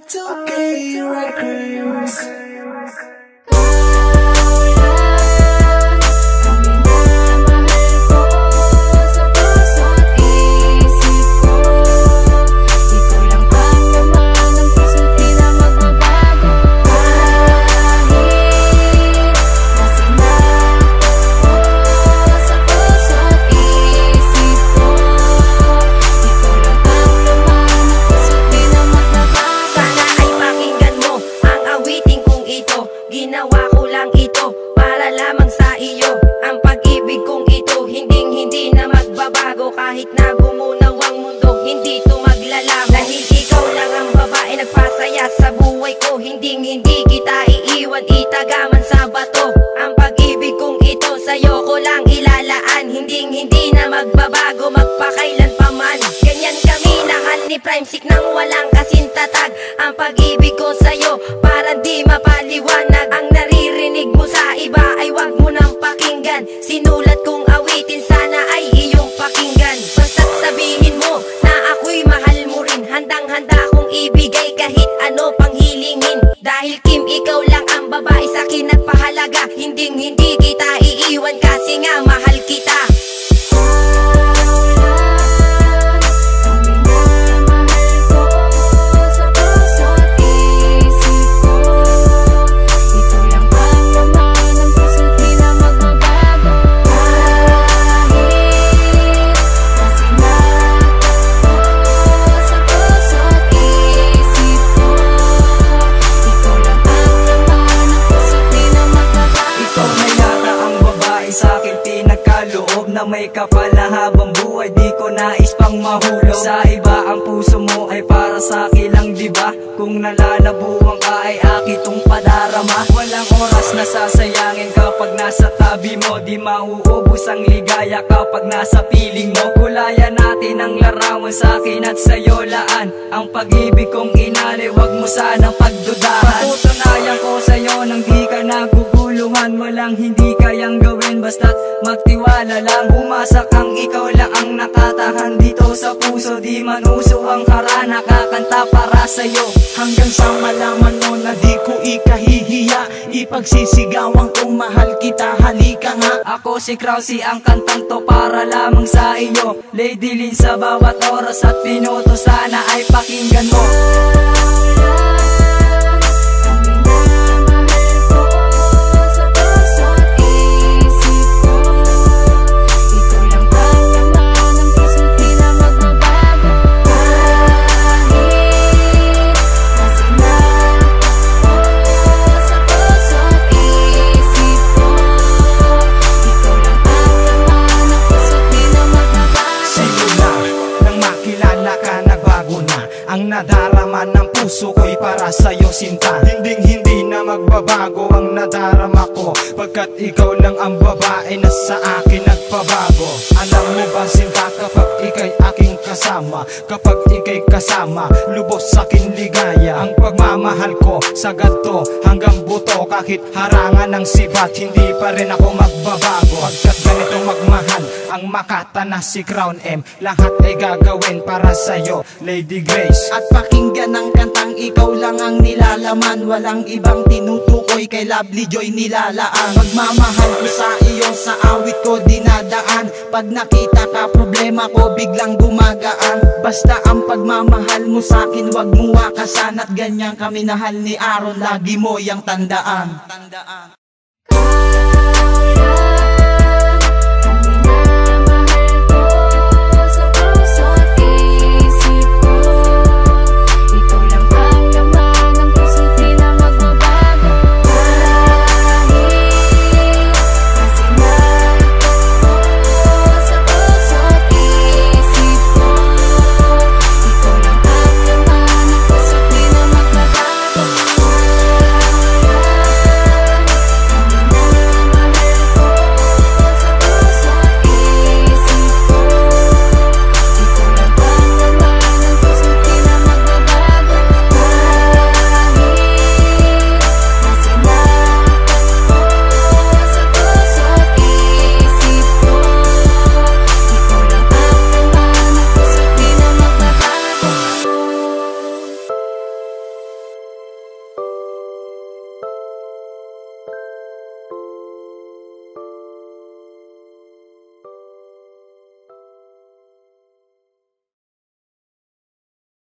Y2K Records. Ginawa ko lang ito para lamang sa iyo. Ang pag-ibig kong ito hindi na magbabago. Kahit na gumunaw ang mundo, hindi to maglalaho. Dahil ikaw lang ang babae nagpasaya sa buhay ko. Hindi kita iiwan, itagaman sa bato. Ang pag-ibig kong ito sa'yo ko lang ilalaan. Hindi na magbabago, magpakailan pa man. Ganyan kami nahal ni Primesick nang walang kasintatag. Ang pag-ibig ko sa'yo parang di mapaliwanag. Ang naririnig mo sa iba ay wag mo nang pakinggan. Sinulat kong awitin, sana ay iyong pakinggan. Basta't sabihin mo na ako'y mahal mo rin. Handang-handa kong ibigay kahit ano pang hilingin. Dahil Kim, ikaw lang ang babae sa'kin nagpahalaga. Hindi kita iiwan kasi nga mahal kita. Na may kapal na habang buhay, di ko nais pang mahulog. Sa iba ang puso mo ay para sa akin lang, diba? Kung nalalabuhan ka ay akitong padarama. Walang oras na sasayangin kapag nasa tabi mo. Di mauubos ang ligaya kapag nasa piling mo. Kulayan natin ang larawan sa akin at sa'yo laan. Ang pag-ibig kong inali, wag mo sanang pagdudahan. Patutunayan ko sa'yo nang di ka naguguluhan. Walang hindi kayang gawin basta't magtiwala lang. Umasa kang ikaw lang ang nakatahan dito sa puso. Di man uso ang harana, kakanta para sa'yo. Hanggang sa malaman mo na di ko ikahihiya. Ipagsisigawan kong mahal kita, halika nga. Ako si Krause, ang kantang to para lamang sa iyo. Lady Lynn, sa bawat oras at minuto sana ay pakinggan mo. Ang nadarama ng puso ko'y para sa'yo, sinta. Hindi na magbabago ang nadarama ko, pagkat ikaw lang ang babae na sa akin nagpabago. Alam mo ba, sinta, kapag ika'y aking kasama, kapag ika'y kasama, lubos sa'kin ligaya. Ang pagmamahal ko sa ganto hanggang buto, kahit harangan ng sibat, hindi pa rin ako magbabago. Pagkat ganito magmahal ang Makata na si Crown M, lahat ay gagawin para sa'yo, Lady Grace. At pakinggan ang kantang ikaw lang ang nilalaman. Walang ibang tinutukoy, kay Lovely Joy nilalaan. Pagmamahal ko sa iyo, sa awit ko dinadaan. Pag nakita ka problema ko, biglang gumagaan. Basta ang pagmamahal mo sa'kin, wag mo wakasan. At ganyan kami nahal ni Aaron, lagi mo yang tandaan.